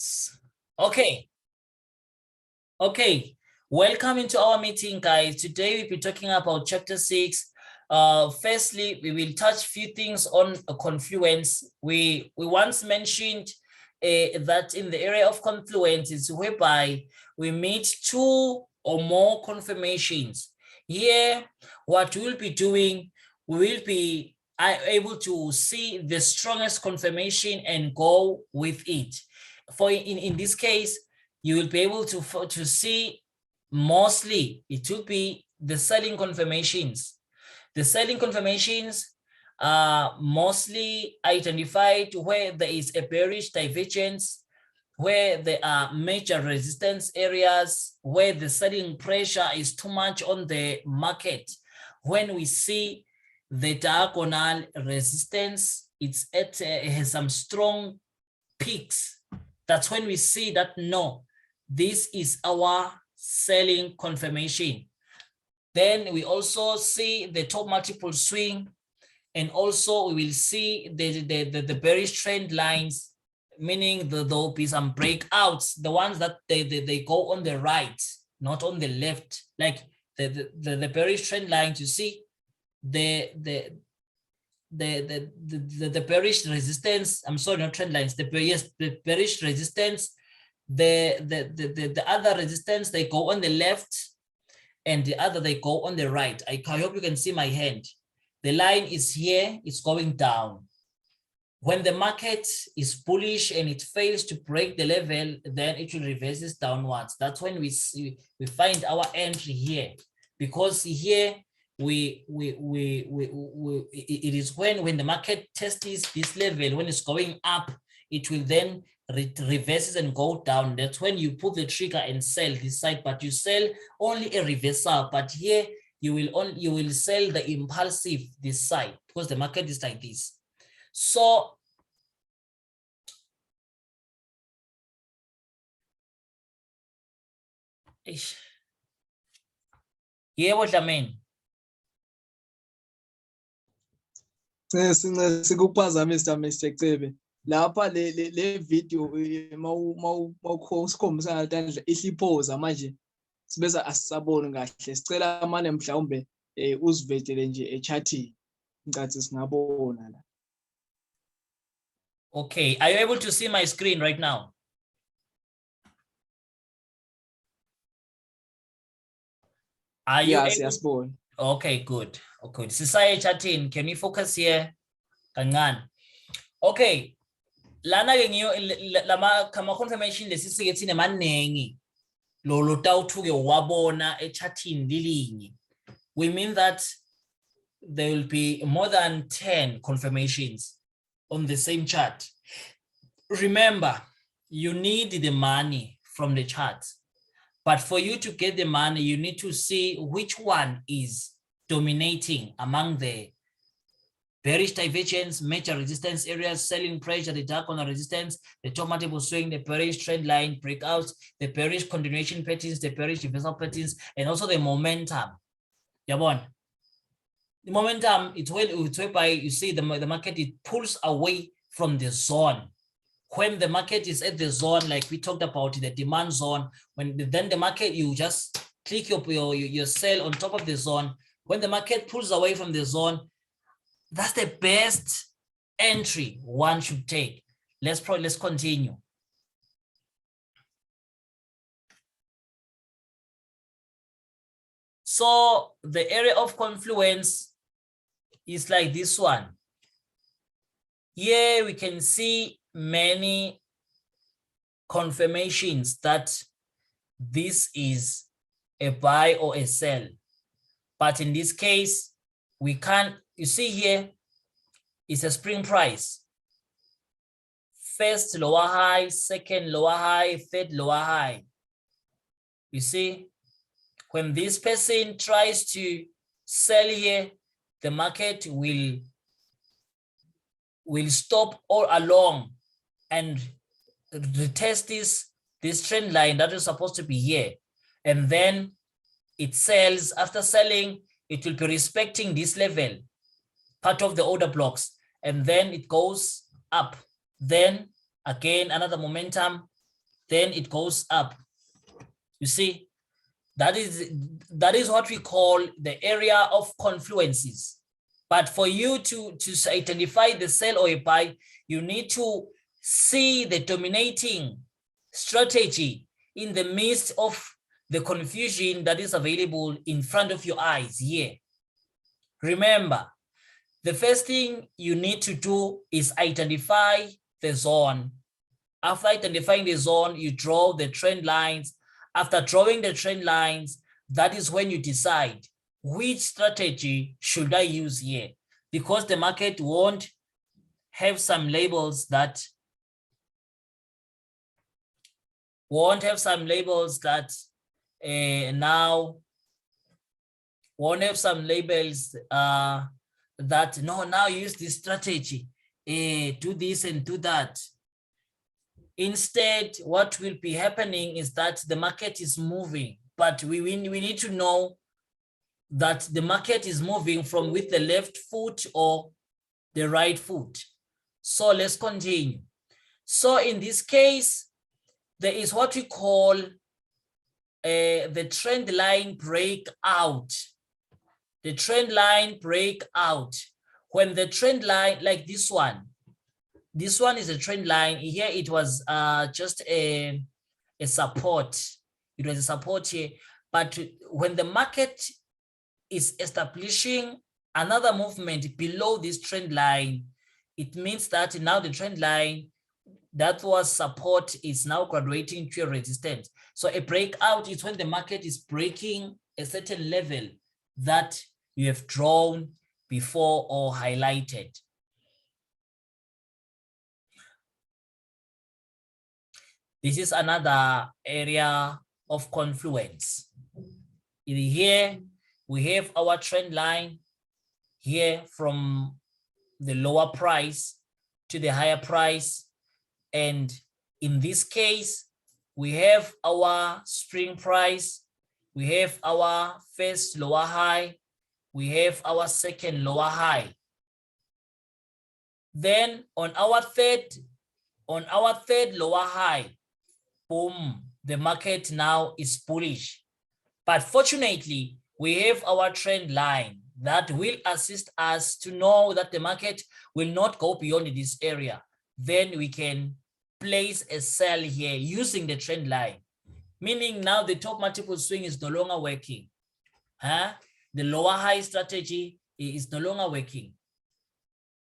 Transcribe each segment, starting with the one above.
Confluence. Okay. Welcome into our meeting, guys. Today we'll be talking about chapter 6. Firstly, we will touch a few things on Confluence. We once mentioned that in the area of Confluence is whereby we meet two or more confirmations. Here, what we'll be doing, we will be able to see the strongest confirmation and go with it. For in this case, you will be able to see mostly it will be the selling confirmations. The selling confirmations are mostly identified where there is a bearish divergence, where there are major resistance areas, where the selling pressure is too much on the market. When we see the diagonal resistance, it's at has some strong peaks. That's when we see that no, this is our selling confirmation. Then we also see the top multiple swing, and also we will see the bearish trend lines, meaning there will be some breakouts, the ones that they go on the right, not on the left, like the bearish trend lines. You see the bearish resistance. I'm sorry, not trend lines. The bearish resistance. The other resistance, they go on the left, and the other they go on the right. I hope you can see my hand. The line is here, it's going down. When the market is bullish and it fails to break the level, then it will reverse downwards. That's when we find our entry here, because here it is when the market tests this level, when it's going up, it will then reverses and go down. That's when you pull the trigger and sell this side, but you sell only a reversal. But here you will sell the impulsive this side, because the market is like this. So yeah, what I mean. Mr. Cebe. Lapha le video mawukhombisa ngandla ihlipoza manje sibeza asisaboni kahle, sicela manje mhlawumbe uzivetele nje echatini ngicathi singabona la. Okay, are you able to see my screen right now? Are you able? Okay, good. Okay, Sisai chatting. Can we focus here? Kangan. Okay. Lana ngiyo lama confirmation lesisikethi nemanengi lo tawuthuke wabona echatini lilinye. We mean that there will be more than 10 confirmations on the same chart. Remember, you need the money from the chart, but for you to get the money, you need to see which one is dominating among the bearish divergence, major resistance areas, selling pressure, the diagonal resistance, the top multiple swing, the bearish trend line breakouts, the bearish continuation patterns, the bearish reversal patterns, and also the momentum. Yabon. The momentum, it's whereby you see the market, it pulls away from the zone. When the market is at the zone, like we talked about, the demand zone, then the market, you just click your sell on top of the zone. When the market pulls away from the zone, that's the best entry one should take. Let's continue. So the area of confluence is like this one. Here we can see many confirmations that this is a buy or a sell. But in this case, we can't. You see here, it's a spring price. First lower high, second lower high, third lower high. You see, when this person tries to sell here, the market will stop all along and retest this trend line that is supposed to be here. And then it sells. After selling, it will be respecting this level, part of the order blocks, and then it goes up. Then again, another momentum, then it goes up. You see, that is what we call the area of confluences. But for you to identify the sell or a buy, you need to see the dominating strategy in the midst of the confusion that is available in front of your eyes here. Remember, the first thing you need to do is identify the zone. After identifying the zone, you draw the trend lines. After drawing the trend lines, that is when you decide which strategy should I use here, because the market won't have some labels that now won't have some labels that no, now use this strategy, do this and do that. Instead, what will be happening is that the market is moving, but we need to know that the market is moving from with the left foot or the right foot. So let's continue. So in this case, there is what we call the trend line breakout. The trend line breakout. When the trend line, like this one is a trend line. Here it was just a support. It was a support here. But when the market is establishing another movement below this trend line, it means that now the trend line that was support is now graduating to a resistance. So a breakout is when the market is breaking a certain level that you have drawn before or highlighted. This is another area of confluence. In here, we have our trend line here from the lower price to the higher price. And in this case, we have our spring price, we have our first lower high, we have our second lower high. Then on our third lower high, boom, the market now is bullish. But fortunately, we have our trend line that will assist us to know that the market will not go beyond this area. Then we can place a sell here using the trend line, meaning now the top multiple swing is no longer working. The lower high strategy is no longer working,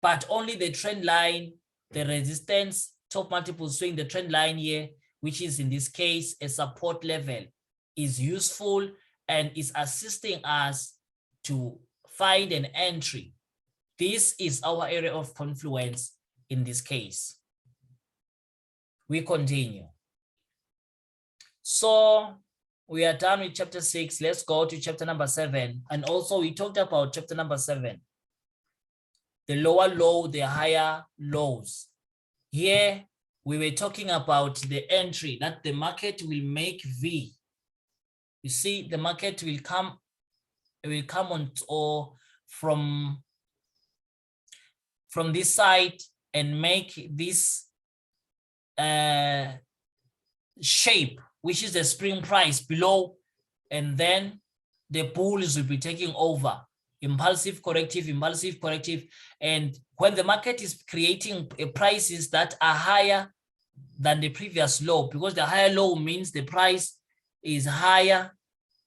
but only the trend line, the resistance, top multiple swing, the trend line here, which is in this case a support level, is useful and is assisting us to find an entry. This is our area of confluence in this case. We continue. So we are done with chapter 6. Let's go to chapter number 7. And also we talked about chapter number 7. The lower low, the higher lows. Here we were talking about the entry that the market will make V. You see, the market will come on or from this side and make this shape, which is the spring price below, and then the bulls will be taking over. Impulsive corrective, impulsive corrective. And when the market is creating prices that are higher than the previous low, because the higher low means the price is higher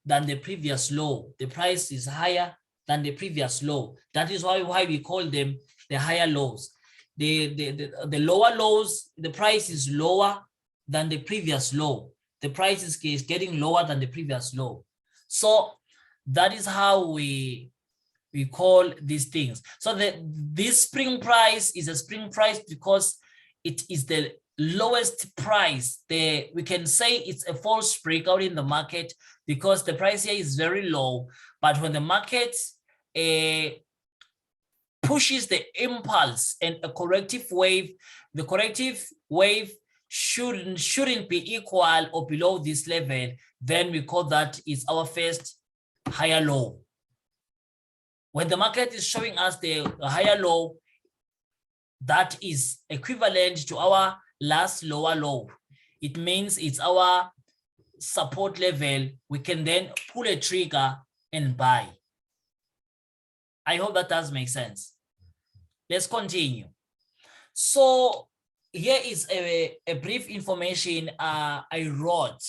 than the previous low. The price is higher than the previous low. That is why we call them the higher lows. The lower lows, the price is lower than the previous low. The price is getting lower than the previous low. So that is how we call these things. So this spring price is a spring price because it is the lowest price. We can say it's a false breakout in the market because the price here is very low. But when the market pushes the impulse and a corrective wave, the corrective wave shouldn't be equal or below this level, then we call that is our first higher low. When the market is showing us the higher low, that is equivalent to our last lower low. It means it's our support level. We can then pull a trigger and buy. I hope that does make sense. Let's continue. So here is a brief information I wrote,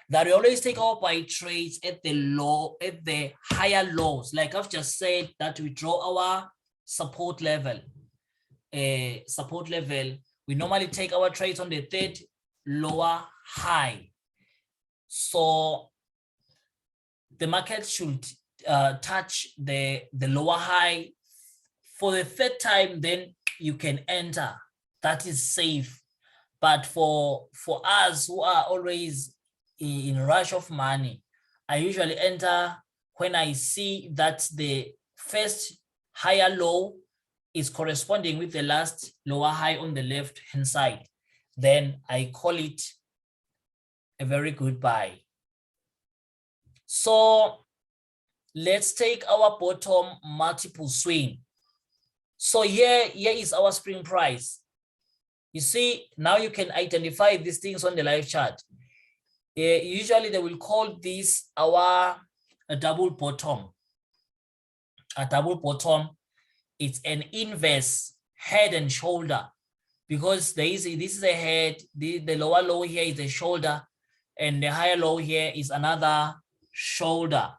that we always take our buy trades at the higher lows. Like I've just said, that we draw our support level. We normally take our trades on the third lower high. So the market should touch the lower high for the third time, then you can enter. That is safe. But for us who are always in rush of money, I usually enter when I see that the first higher low is corresponding with the last lower high on the left hand side. Then I call it a very good buy. So let's take our bottom multiple swing. So here is our spring price. You see, now you can identify these things on the live chart. Usually they will call this a double bottom. A double bottom, it's an inverse head and shoulder, because this is a head, the lower low here is a shoulder, and the higher low here is another shoulder.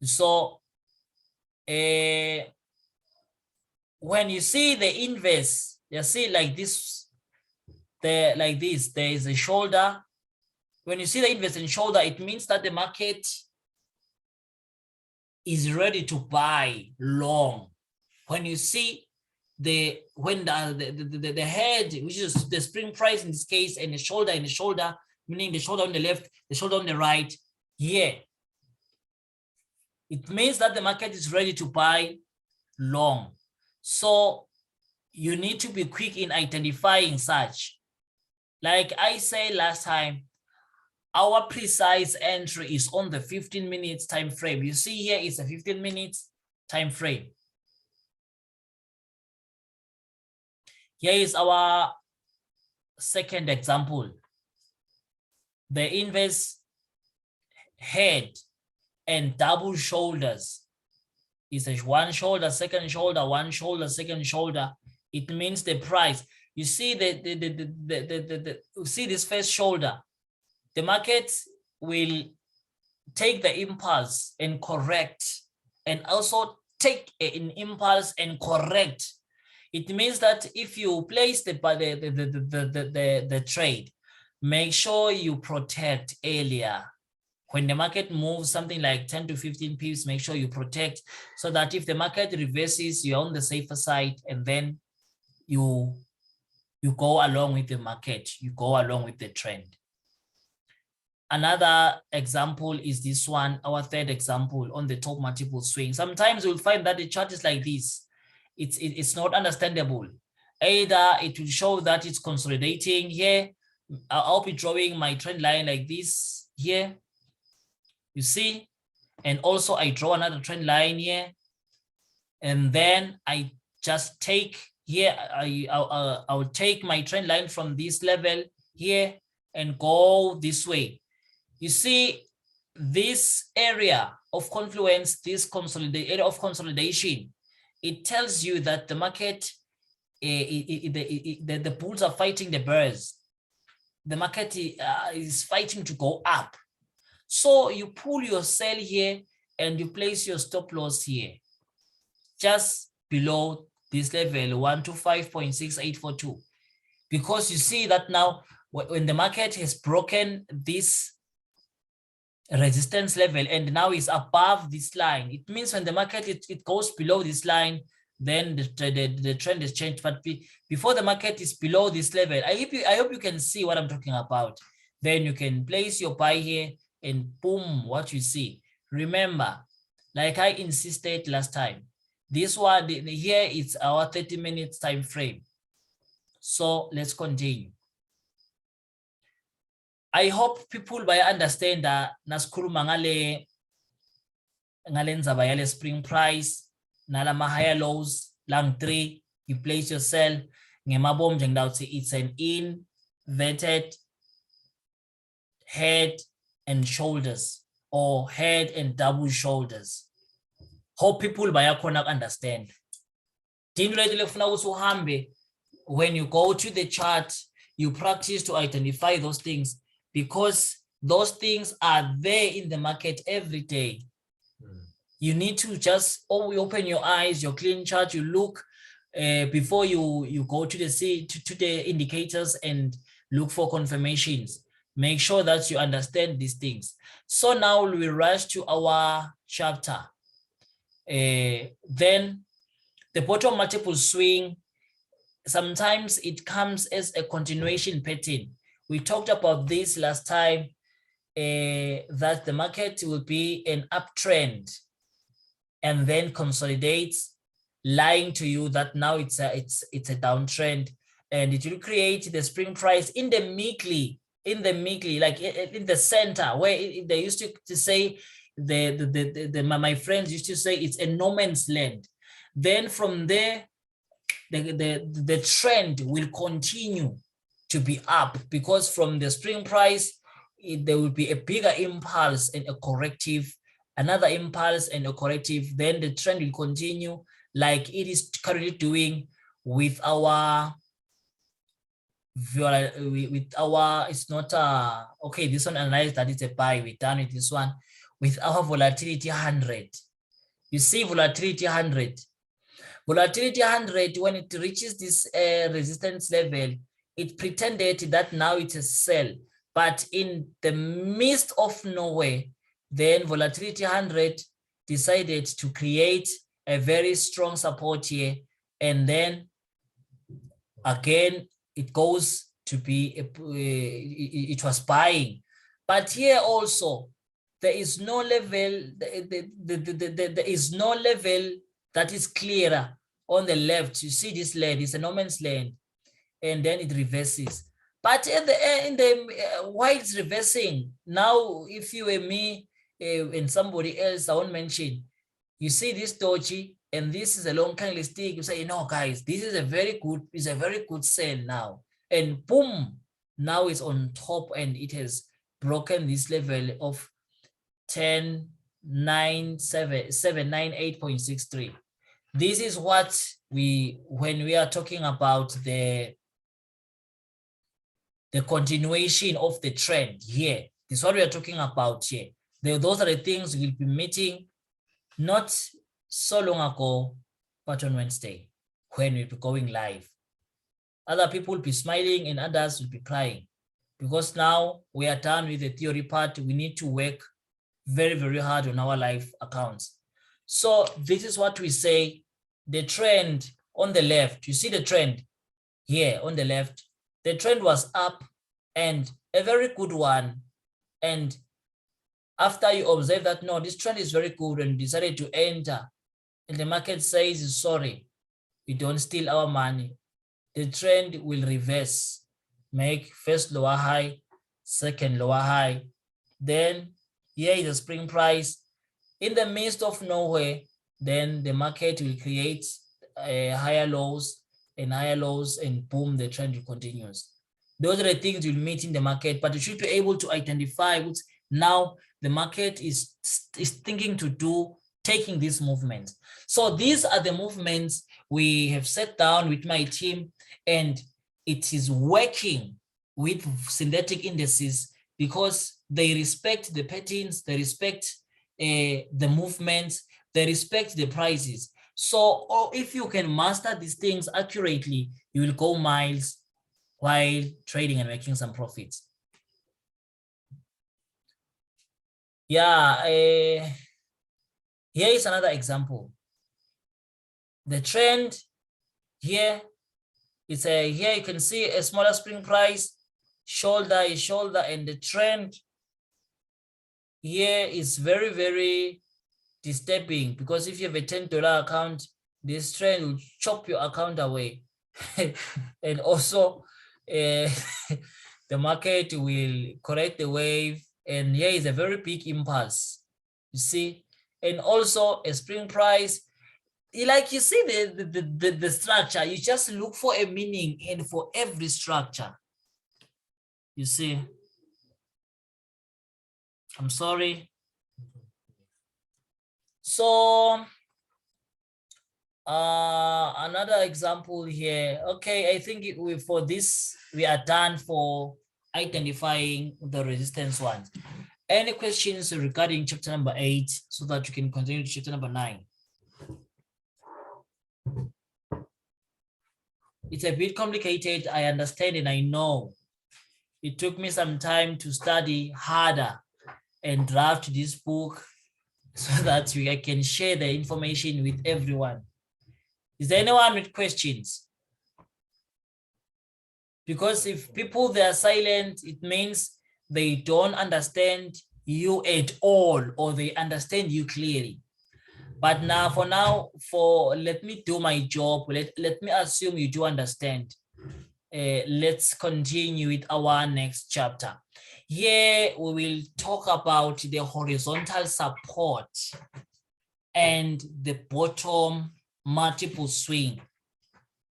So when you see the inverse, you see like this, there is a shoulder. When you see the inverse and shoulder, it means that the market is ready to buy long. When you see the head, which is the spring price in this case, and the shoulder meaning the shoulder on the left, the shoulder on the right, here, it means that the market is ready to buy long. So you need to be quick in identifying such. Like I said last time, our precise entry is on the 15 minutes time frame. You see here is a 15 minutes time frame. Here is our second example. The inverse head and double shoulders is a one shoulder, second shoulder, one shoulder, second shoulder. It means the price. You see see this first shoulder. The market will take the impulse and correct, and also take an impulse and correct. It means that if you place the trade, make sure you protect earlier. When the market moves something like 10 to 15 pips, make sure you protect, so that if the market reverses, you're on the safer side, and then you go along with the market, you go along with the trend. Another example is this one, our third example on the top multiple swing. Sometimes you'll find that the chart is like this. It's not understandable. Either it will show that it's consolidating here. I'll be drawing my trend line like this here. You see, and also I draw another trend line here, and then I just take here. I'll take my trend line from this level here and go this way. You see, this area of Confluence, this area of consolidation, it tells you that the market, the bulls are fighting the bears. The market is fighting to go up. So you pull your sell here and you place your stop loss here, just below this level, 125.6842. Because you see that now, when the market has broken this resistance level and now is above this line, it means when the market it goes below this line, then the trend has changed. But before the market is below this level, I hope you can see what I'm talking about. Then you can place your buy here, and boom, what you see. Remember, like I insisted last time, this one here is our 30 minutes time frame. So let's continue. I hope people by understand that nasikhuluma ngale ndzaba yale spring price nala ma higher lows lang 3, you place your sell ngemabom nje ngidawuthi it's an inverted head and shoulders or head and double shoulders. Hope people bayakhona understand. When you go to the chart, you practice to identify those things because those things are there in the market every day. You need to just open your eyes, your clean chart, you look before you go to the indicators and look for confirmations. Make sure that you understand these things. So now we rush to our chapter. Then the bottom multiple swing, sometimes it comes as a continuation pattern. We talked about this last time, that the market will be an uptrend and then consolidates, lying to you that now it's a downtrend, and it will create the spring price in the weekly, like in the center, where they used to say, my friends used to say it's a no man's land. Then from there, the trend will continue to be up, because from the spring price, there will be a bigger impulse and a corrective, another impulse and a corrective. Then the trend will continue like it is currently doing with our, it's not okay, this one analyzed that it's a buy. We're done with this one. With our volatility 100, you see volatility 100, when it reaches this resistance level, it pretended that now it's a sell, but in the midst of nowhere, then volatility 100 decided to create a very strong support here, and then again it goes to be it was buying. But here also there is no level, there is no level that is clearer on the left. You see this land is a no man's land, and then it reverses. But at the end, why it's reversing now, if you were me and somebody else, I won't mention, you see this doji and this is a long candlestick, you say, you know, guys, this is a very good sell now, and boom, now it's on top and it has broken this level of 798.63. This is what when we are talking about the continuation of the trend here. This is what we are talking about here. Those are the things we'll be meeting not so long ago, but on Wednesday, when we'll be going live. Other people will be smiling and others will be crying, because now we are done with the theory part. We need to work very, very hard on our live accounts. So this is what we say, the trend on the left. You see the trend here on the left. The trend was up and a very good one. And after you observe that, no, this trend is very good, and decided to enter, and the market says, sorry, we don't steal our money, the trend will reverse, make first lower high, second lower high. Then here is the spring price in the midst of nowhere. Then the market will create higher lows, and boom, the trend continues. Those are the things you'll meet in the market, but you should be able to identify what now the market is thinking to do, taking this movement. So these are the movements we have set down with my team, and it is working with synthetic indices because they respect the patterns, they respect the movements, they respect the prices. So if you can master these things accurately, you will go miles while trading and making some profits. Yeah, here is another example. The trend here is here you can see a smaller spring price, shoulder is shoulder, and the trend here is very, very disturbing, because if you have a $10 account, this trend will chop your account away. And also the market will correct the wave, and here is a very big impulse, you see. And also a spring price, like you see the structure, you just look for a meaning and for every structure, you see. I'm sorry. So another example here. Okay, I think for this we are done for identifying the resistance ones. Any questions regarding chapter number 8 so that you can continue to chapter number 9? It's a bit complicated, I understand, and I know. It took me some time to study harder and draft this book so that I can share the information with everyone. Is there anyone with questions? Because if people, they are silent, it means they don't understand you at all, or they understand you clearly. But now, let me do my job. Let me assume you do understand. Let's continue with our next chapter. Here we will talk about the horizontal support and the bottom multiple swing.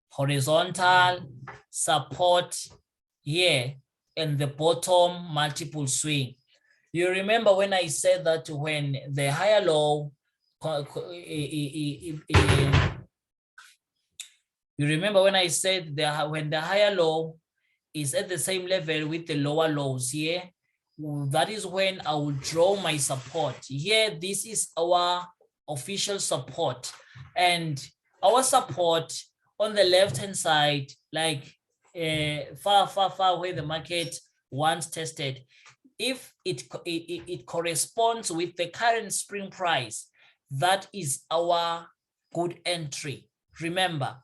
Horizontal support here and the bottom multiple swing. You remember when I said that when the higher low, you remember when I said when the higher low is at the same level with the lower lows here, that is when I will draw my support. Here, this is our official support, and our support on the left hand side, like far where the market once tested, if it corresponds with the current spring price, that is our good entry. Remember,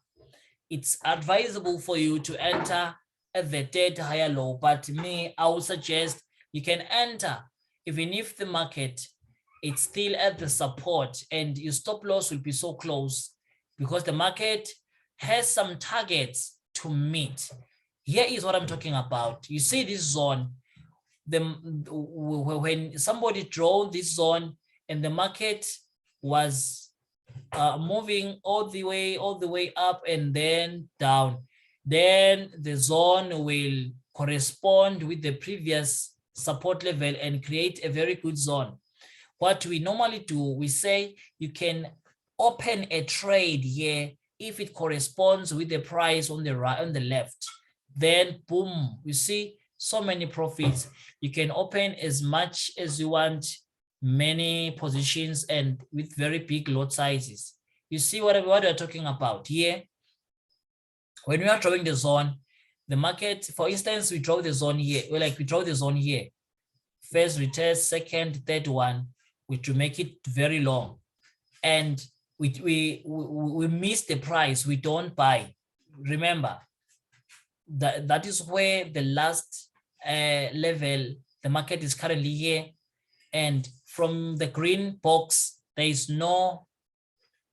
it's advisable for you to enter at the dead higher low, but me, I would suggest you can enter even if the market it's still at the support, and your stop loss will be so close because the market has some targets to meet. Here is what I'm talking about. You see this zone, when somebody drew this zone and the market was moving all the way up and then down, then the zone will correspond with the previous support level and create a very good zone. What we normally do, we say you can open a trade here if it corresponds with the price on the right, on the left. Then boom, you see so many profits. You can open as much as you want, many positions, and with very big lot sizes. You see what we're talking about here? When we are drawing the zone, the market, for instance, we draw the zone here. We draw the zone here. First retest, second, third one, which will make it very long. And we miss the price, we don't buy. Remember, that is where the last level, the market is currently here. And from the green box, there is no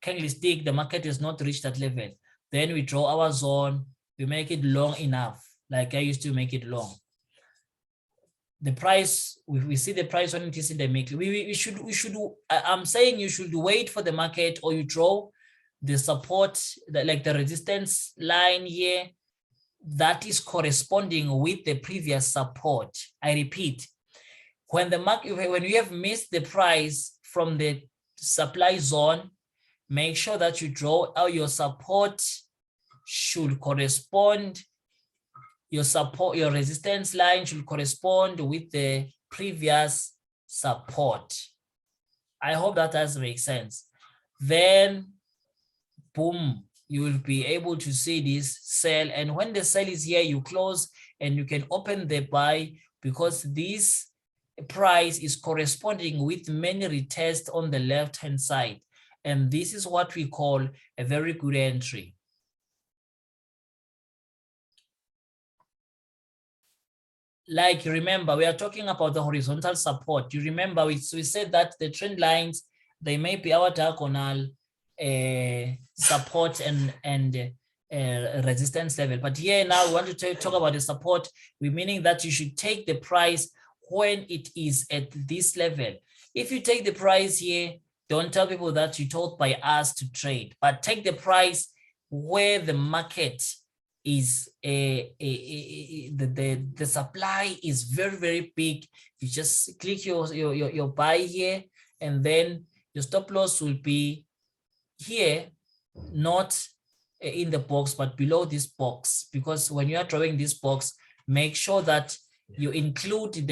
candlestick, the market has not reached that level. Then we draw our zone, we make it long enough, like I used to make it long. The price, we see the price when it is in the middle. We should, I'm saying you should wait for the market, or you draw the support, like the resistance line here, that is corresponding with the previous support. I repeat, when the market, when you have missed the price from the supply zone, make sure that you draw out your support should correspond, your resistance line should correspond with the previous support. I hope that does make sense. Then boom, you will be able to see this sell, and when the sell is here, you close and you can open the buy, because this price is corresponding with many retests on the left hand side, and this is what we call a very good entry. Like, remember, we are talking about the horizontal support. You remember we said that the trend lines, they may be our diagonal support and resistance level, but here now we want to talk about the support. We're meaning that you should take the price when it is at this level. If you take the price here, don't tell people that you told by us to trade, but take the price where the market is the supply is very, very big. You just click your buy here, and then your stop loss will be here, not in the box, but below this box, because when you are drawing this box, make sure that you include the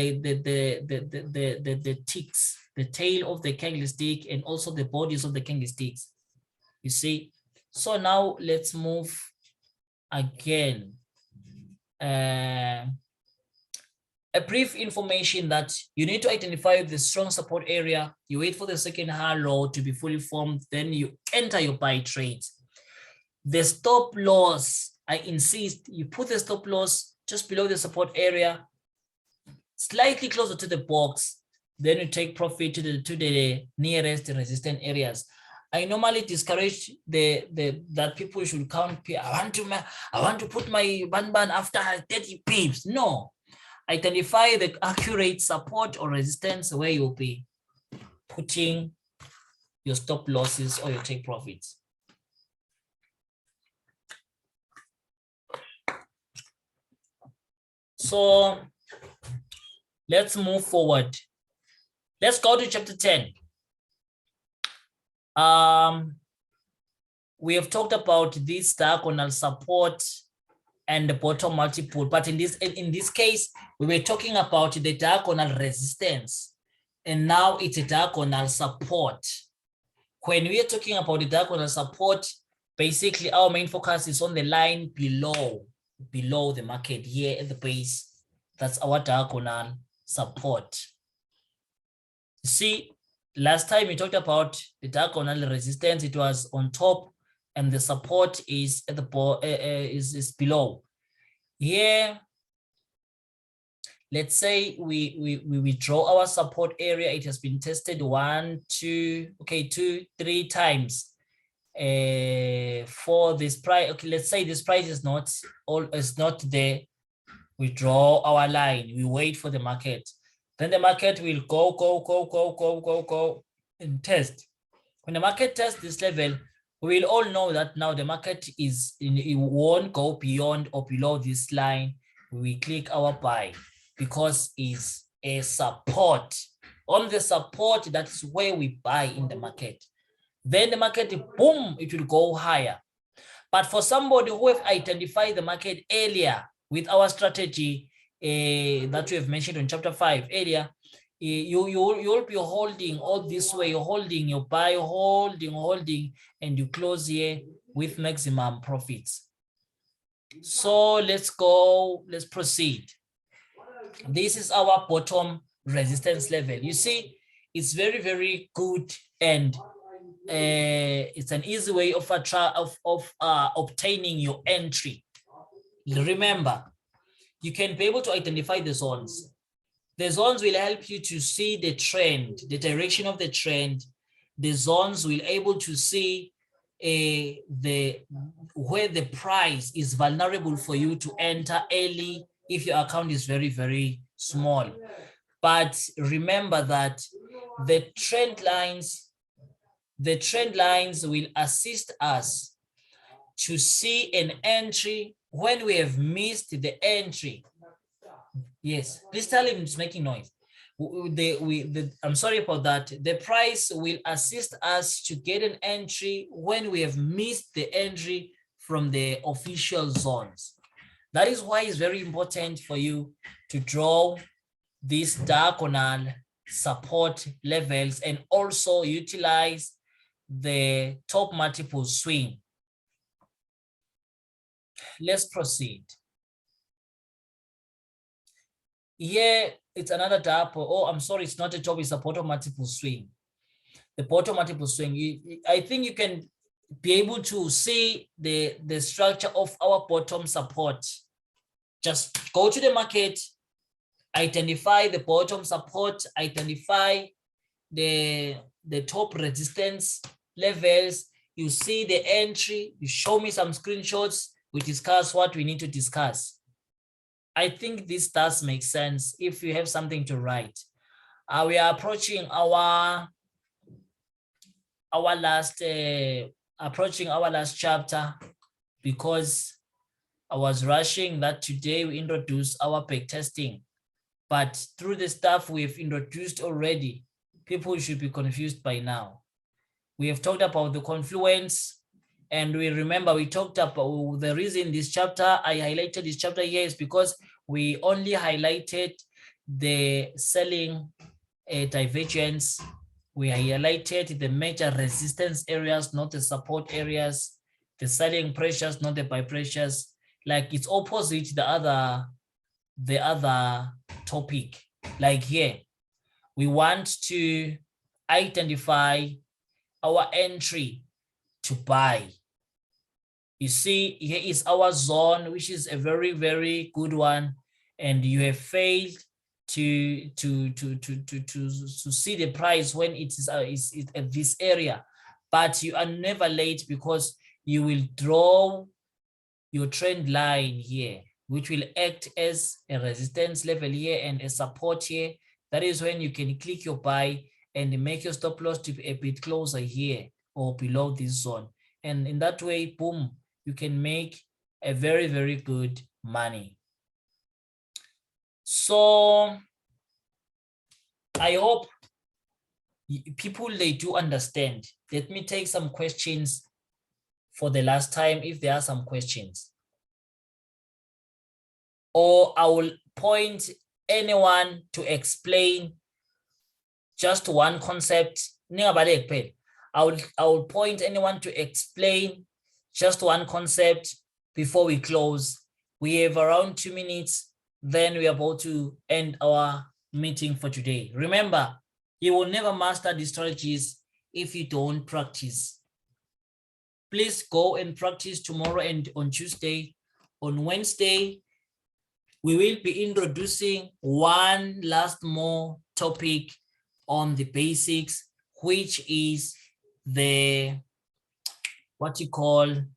ticks, the tail of the candlestick, and also the bodies of the candlesticks. You see. So now let's move again. A brief information that you need to identify the strong support area. You wait for the second high low to be fully formed, then you enter your buy trades. The stop loss, I insist, you put the stop loss just below the support area, slightly closer to the box, then you take profit to the nearest resistant areas. I normally discourage that people should count. I want to put my ban after 30 pips. No, identify the accurate support or resistance where you'll be putting your stop losses or your take profits. So let's move forward. Let's go to chapter 10. We have talked about this diagonal support and the bottom multiple, but in this case, we were talking about the diagonal resistance, and now it's a diagonal support. When we are talking about the diagonal support, basically our main focus is on the line below the market here at the base. That's our diagonal support. You see, last time we talked about the diagonal resistance, it was on top, and the support is at the is below. Here, let's say we draw our support area. It has been tested 2, 3 times for this price. Okay, let's say this price is not there. We draw our line. We wait for the market. Then the market will go and test. When the market tests this level, we will all know that now the market it won't go beyond or below this line. We click our buy because it's a support. On the support, that's where we buy in the market. Then the market, boom, it will go higher. But for somebody who have identified the market earlier with our strategy that we have mentioned in chapter 5 earlier, you'll be holding all this way. You're holding your buy, holding, and you close here with maximum profits. So let's go, let's proceed. This is our bottom resistance level. You see, it's very, very good, and it's an easy way of obtaining your entry. Remember, you can be able to identify the zones. The zones will help you to see the trend, the direction of the trend. The zones will able to see where the price is vulnerable for you to enter early if your account is very, very small. But remember that the trend lines will assist us to see an entry when we have missed the entry. Yes, please tell him it's making noise. I'm sorry about that. The price will assist us to get an entry when we have missed the entry from the official zones. That is why it's very important for you to draw these diagonal support levels and also utilize the top multiple swing. Let's proceed. Here, it's another double. Oh, I'm sorry, it's not a top, it's a bottom multiple swing. The bottom multiple swing. I think you can be able to see the structure of our bottom support. Just go to the market, identify the bottom support, identify the top resistance levels. You see the entry, you show me some screenshots, we discuss what we need to discuss. I think this does make sense if you have something to write. We are approaching our last chapter, because I was rushing that today we introduce our back testing, but through the stuff we've introduced already, people should be confused by now. We have talked about the Confluence, and we remember we talked about the reason this chapter, I highlighted this chapter here is because we only highlighted the selling divergence. We highlighted the major resistance areas, not the support areas, the selling pressures, not the buy pressures. Like it's opposite the other topic. Like here, we want to identify our entry to buy. You see, here is our zone, which is a very, very good one, and you have failed to see the price when it is at this area, but you are never late because you will draw your trend line here, which will act as a resistance level here and a support here. That is when you can click your buy and make your stop loss to be a bit closer here or below this zone. And in that way, boom, you can make a very, very good money. So I hope people, they do understand. Let me take some questions for the last time, if there are some questions. Or I will point anyone to explain just one concept. I will point anyone to explain just one concept before we close. We have around 2 minutes, then we are about to end our meeting for today. Remember, you will never master the strategies if you don't practice. Please go and practice tomorrow and on Tuesday. On Wednesday, we will be introducing one last more topic on the basics, which is the the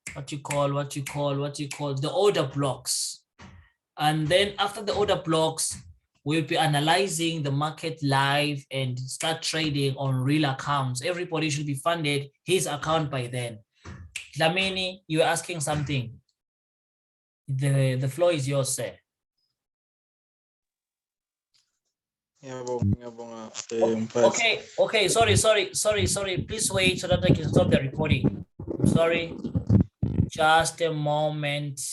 order blocks. And then after the order blocks, we'll be analyzing the market live and start trading on real accounts. Everybody should be funded his account by then. Dlamini, you're asking something. The floor is yours, sir. Okay, sorry. Please wait so that I can stop the recording. I'm sorry. Just a moment.